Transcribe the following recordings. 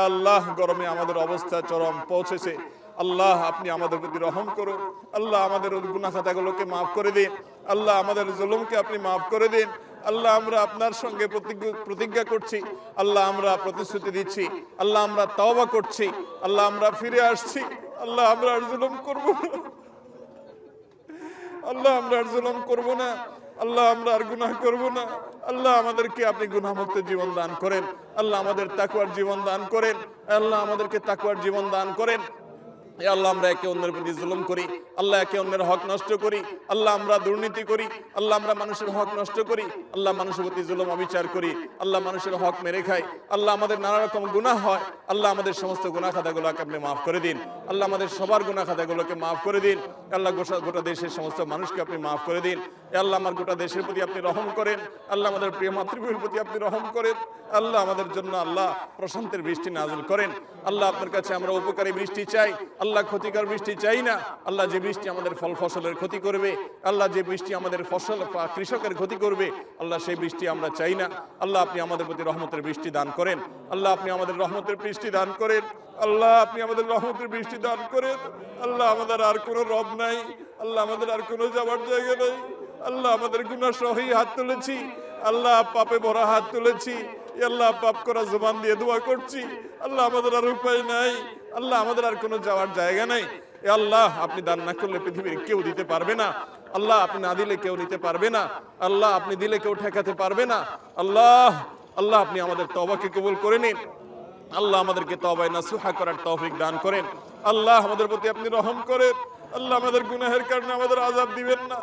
আল্লাহ গরমে আমাদের অবস্থা চরম পৌঁছেছে। আল্লাহ আপনি আমাদের প্রতি রহম করুন। আল্লাহ আমাদের গুনাহ খাতাগুলোকে মাফ করে দিন। আল্লাহ আমাদের জুলুমকে আপনি মাফ করে দিন। আল্লাহ আমরা আপনার সঙ্গে প্রতিজ্ঞা করছি, আল্লাহ আমরা প্রতিশ্রুতি দিচ্ছি, আল্লাহ আমরা তওবা করছি, আল্লাহ আমরা ফিরে আসছি। আল্লাহ আমরা আর জুলুম করব না, আল্লাহ আমরা আর জুলুম করব না, আল্লাহ আমরা আর গুনাহ করব না। আল্লাহ আমাদেরকে আপনি গুনাহমুক্ত জীবন দান করেন। আল্লাহ আমাদের তাকওয়ার জীবন দান করেন। আল্লাহ আমাদেরকে তাকওয়ার জীবন দান করেন। আল্লাহ আমরা একে অন্যের প্রতি জুলুম করি, আল্লাহ একে অন্যের হক নষ্ট করি, আল্লাহ আমরা দুর্নীতি করি, আল্লাহ আমরা মানুষের হক নষ্ট করি, আল্লাহ মানুষের প্রতি জুলুম অবিচার করি, আল্লাহ মানুষের হক মেরে খাই, আল্লাহ আমাদের নানা রকম গুনাহ হয়। আল্লাহ আমাদের সমস্ত গুনাহ খাতাগুলোকে আপনি মাফ করে দিন। আল্লাহ আমাদের সবার গুনাহ খাতাগুলোকে মাফ করে দিন। আল্লাহ গোটা দেশের সমস্ত মানুষকে আপনি মাফ করে দিন। আল্লাহ আমার গোটা দেশের প্রতি আপনি রহম করেন। আল্লাহ আমাদের প্রিয় মাতৃভূমির প্রতি আপনি রহম করেন। আল্লাহ আমাদের জন্য আল্লাহ প্রশান্তির বৃষ্টি নাজিল করেন। আল্লাহ আপনার কাছে আমরা উপকারী বৃষ্টি চাই, আল্লাহ ক্ষতিকর বৃষ্টি চাই না। আল্লাহ যে বৃষ্টি আমাদের ফসলের ক্ষতি করবে, আল্লাহ যে বৃষ্টি আমাদের কৃষকের ক্ষতি করবে, আল্লাহ সেই বৃষ্টি আমরা চাই না। আল্লাহ আপনি আমাদের প্রতি রহমতের বৃষ্টি দান করেন। আল্লাহ আপনি আমাদের রহমতের বৃষ্টি দান করেন। আল্লাহ আপনি আমাদের রহমতের বৃষ্টি দান করেন। আল্লাহ আমাদের আর কোনো রব নাই, আল্লাহ আমাদের আর কোনো যাওয়ার জায়গা নেই। আল্লাহ আমাদের গুনাহ সহি হাত তুলেছি, আল্লাহ পাপে ভরা হাত তুলেছি, আল্লাহ পাপ করা জবান দিয়ে দোয়া করছি। আল্লাহ আমাদের আর উপায় নাই, আল্লাহ আমাদের আর কোনো যাওয়ার জায়গা নাই। আল্লাহ আপনি দান না করলে পৃথিবীর কেউ দিতে পারবে না। আল্লাহ আপনি না দিলে কেউ নিতে পারবে না। আল্লাহ আপনি দিলে কেউ ঠেকাতে পারবে না। আল্লাহ আল্লাহ আপনি আমাদের তওবাকে কবুল করে নিন। আল্লাহ আমাদেরকে তওবায়ে নাসুহা করার তৌফিক দান করেন। আল্লাহ আমাদের প্রতি আপনি রহম করেন। আল্লাহ আমাদের গুনাহের কারণে আমাদের আযাব দিবেন না।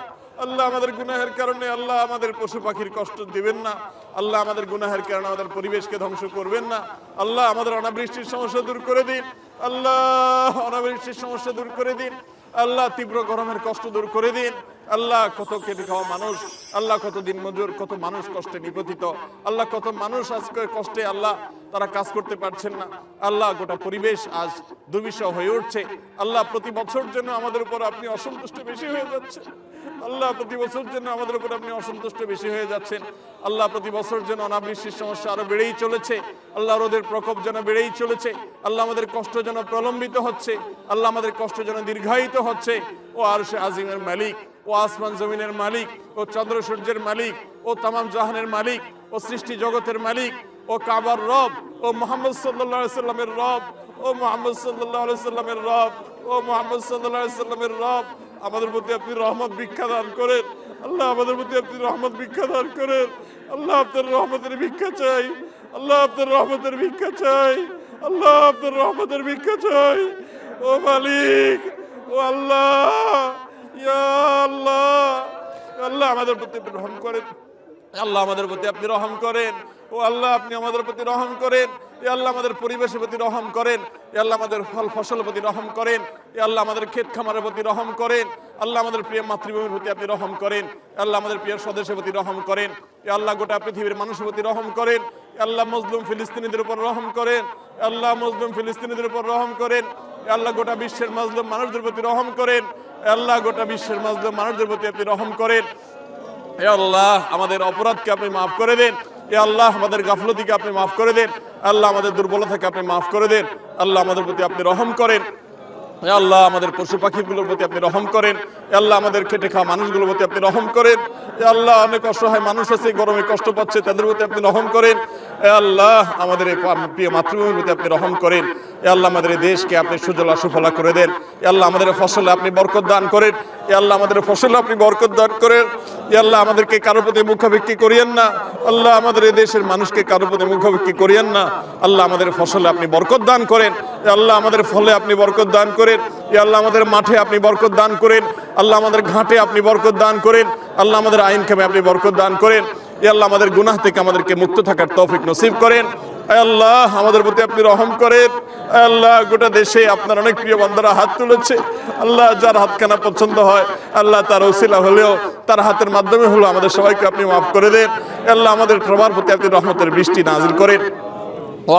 আল্লাহ আমাদের গুনাহের কারণে আল্লাহ আমাদের পশু পাখির কষ্ট দিবেন না। আল্লাহ আমাদের গুনাহের কারণে আমাদের পরিবেশকে ধ্বংস করবেন না। আল্লাহ আমাদের অনাবৃষ্টির সমস্যা দূর করে দিন। আল্লাহ অনাবৃষ্টির সমস্যা দূর করে দিন। আল্লাহ তীব্র গরমের কষ্ট দূর করে দিন। আল্লাহ কত খেটে খাওয়া মানুষ, আল্লাহ কত দিন মজুর, কত মানুষ কষ্টে নিপতিত, আল্লাহ কত মানুষ আজকে কষ্টে আল্লাহ তারা কাজ করতে পারছেন না। আল্লাহ গোটা পরিবেশ আজ দুর্বিষহ হয়ে উঠছে। আল্লাহ প্রতি বছর জন্য আমাদের উপর আপনি অসন্তুষ্ট বেশি হয়ে যাচ্ছেন। আল্লাহ প্রতি বছর জন্য আমাদের উপর আপনি অসন্তুষ্ট বেশি হয়ে যাচ্ছেন। আল্লাহ প্রতি বছর যেন অনাবৃষ্টির সমস্যা আরো বেড়েই চলেছে। আল্লাহ রোদের প্রকোপ যেন বেড়েই চলেছে। আল্লাহ আমাদের কষ্ট যেন প্রলম্বিত হচ্ছে। আল্লাহ আমাদের কষ্ট যেন দীর্ঘায়িত হচ্ছে। ও আরশে আজিমের মালিক, ও আসমান জমিনের মালিক, ও চন্দ্র সূর্যের মালিক, ও তামাম জাহানের মালিক, ও সৃষ্টি জগতের মালিক, ও কাবার রব, ও মুহাম্মদ সাল্লাল্লাহু আলাইহি সাল্লামের রব, ও মুহাম্মদ সাল্লাল্লাহু আলাইহি সাল্লামের রব, ও মুহাম্মদ সাল্লাল্লাহু আলাইহি সাল্লামের রব, আমাদের প্রতি আপনি রহমত ভিক্ষা দান করেন। আল্লাহ আমাদের প্রতি আপনি রহমত ভিক্ষা দান করেন। আল্লাহ আপনার রহমতের ভিক্ষা চাই। আল্লাহ আপনার রহমতের ভিক্ষা চাই। আল্লাহ আপনার রহমতের ভিক্ষা চাই। ও মালিক, ও আল্লাহ, ইয়া আল্লাহ, আল্লাহ আমাদের প্রতি আপনি রহম করেন। আল্লাহ আমাদের প্রতি আপনি রহম করেন। ও আল্লাহ আপনি আমাদের প্রতি রহম করেন। এ আল্লাহ আমাদের পরিবেশের প্রতি রহম করেন। এ আল্লাহ আমাদের ফসলের প্রতি রহম করেন। এ আল্লাহ আমাদের ক্ষেত খামারের প্রতি রহম করেন। আল্লাহ আমাদের প্রিয় মাতৃভূমির প্রতি আপনি রহম করেন। আল্লাহ আমাদের প্রিয় স্বদেশের প্রতি রহম করেন। এ আল্লাহ গোটা পৃথিবীর মানুষের প্রতি রহম করেন। আল্লাহ মজলুম ফিলিস্তিনিদের উপর রহম করেন। আল্লাহ মজলুম ফিলিস্তিনিদের উপর রহম করেন। আল্লাহ গোটা বিশ্বের মাজলুম মানুষদের প্রতি রহম করেন। আল্লাহ গোটা বিশ্বের মাজলুম মানুষদের প্রতি আপনি রহম করেন। হে আল্লাহ আমাদের অপরাধকে আপনি মাফ করে দেন। হে আল্লাহ আমাদের গাফলতিকে আপনি মাফ করে দেন। আল্লাহ আমাদের দুর্বলতাকে আপনি মাফ করে দেন। আল্লাহ আমাদের প্রতি আপনি রহম করেন। হে আল্লাহ আমাদের পশু পাখিগুলোর প্রতি আপনি রহম করেন। হে আল্লাহ আমাদের খেটে খাওয়া মানুষগুলোর প্রতি আপনি রহম করেন। হে আল্লাহ অনেক অসহায় মানুষ আছে, গরমে কষ্ট পাচ্ছে, তাদের প্রতি আপনি রহম করেন। হে আল্লাহ আমাদের এই প্রিয় মাতৃভূমির প্রতি আপনি রহম করেন। হে আল্লাহ আমাদের এই দেশকে আপনি সুজলা সুফলা করে দেন। হে আল্লাহ আমাদের ফসলে আপনি বরকত দান করেন। হে আল্লাহ আমাদের ফসলে আপনি বরকত দান করেন। হে আল্লাহ আমাদেরকে কারোর প্রতি মুখাভিক্ষি করিয়েন না। আল্লাহ আমাদের এই দেশের মানুষকে কারোর প্রতি মুখাভিক্ষি করিয়েন না। আল্লাহ আমাদের ফসলে আপনি বরকত দান করেন। হে আল্লাহ আমাদের ফলে আপনি বরকত দান করেন। হে আল্লাহ আমাদের মাঠে আপনি বরকত দান করেন। আল্লাহ আমাদের ঘাটে আপনি বরকত দান করেন। আল্লাহ আমাদের আইন কামে আপনি বরকত দান করেন। হে আল্লাহ আমাদের গুনাহ থেকে আমাদেরকে মুক্ত থাকার তৌফিক নসিব করেন। হে আল্লাহ আমাদের প্রতি আপনি রহম করেন। হে আল্লাহ গোটা দেশে আপনার অনেক প্রিয় বান্দারা হাত তুলেছে। আল্লাহ যার হাতখানা পছন্দ হয় আল্লাহ তার ওসিলা হলেও তার হাতের মাধ্যমে হলো আমাদের সবাইকে আপনি মাফ করে দেন। হে আল্লাহ আমাদের সবার প্রতি আপনি রহমতের বৃষ্টি নাজিল করেন।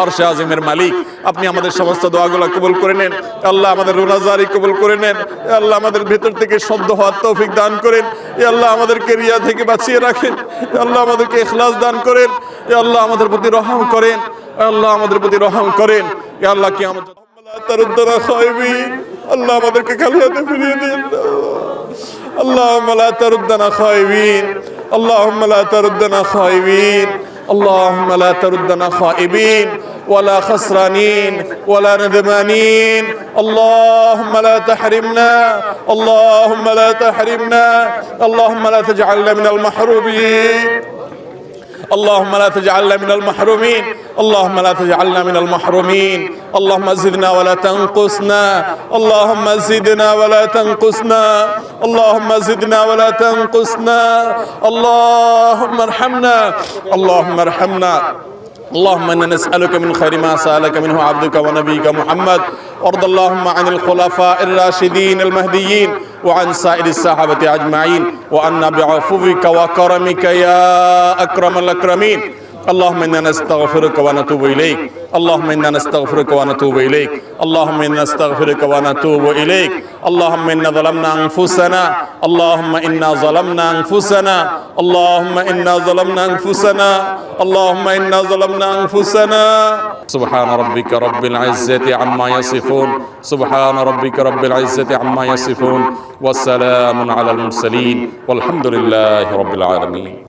আরশে আজিমের মালিক আপনি আমাদের সমস্ত দোয়াগুলো কবুল করে নেন। আল্লাহ আমাদের রোজাদারি কবুল করে নেন। আল্লাহ আমাদের ভেতর থেকে শুদ্ধ হওয়ার তৌফিক দান করেন। আল্লাহ আমাদেরকে রিয়া থেকে বাঁচিয়ে রাখেন। আল্লাহ আমাদেরকে ইখলাস দান করেন। আল্লাহ আমাদের প্রতি রহম করেন। আল্লাহ আমাদের প্রতি রহম করেন। ইয়া আল্লাহ কিয়ামত তারুদ্দানা খায়বিন, আল্লাহ আমাদেরকে খালি হাতে ফিরিয়ে দিন। اللهم لا تردنا خائبين، اللهم لا تردنا خائبين، اللهم لا تردنا خائبين ولا خسرانين ولا ندمانين. اللهم لا تحرمنا، اللهم لا تحرمنا، اللهم لا تجعلنا من المحرومين، اللهم لا تجعلنا من المحرومين، اللهم لا تجعلنا من المحرومين. اللهم زدنا ولا تنقصنا، اللهم زدنا ولا تنقصنا، اللهم زدنا ولا تنقصنا. اللهم ارحمنا، اللهم ارحمنا. اللهم انا نسالك من خير ما سالك منه عبدك ونبيك محمد، وارض اللهم عن الخلفاء الراشدين المهديين وعن سائر الصحابه اجمعين، وعنا بعفوك وكرمك يا اكرم الاكرمين. اللهم انا نستغفرك ونتوب اليك، اللهم انا نستغفرك ونتوب اليك، اللهم انا نستغفرك ونتوب اليك. اللهم انا ظلمنا انفسنا، اللهم انا ظلمنا انفسنا، اللهم انا ظلمنا انفسنا، اللهم انا ظلمنا انفسنا. سبحان ربك رب العزة عما يصفون، سبحان ربك رب العزة عما يصفون، والسلام على المرسلين، والحمد لله رب العالمين.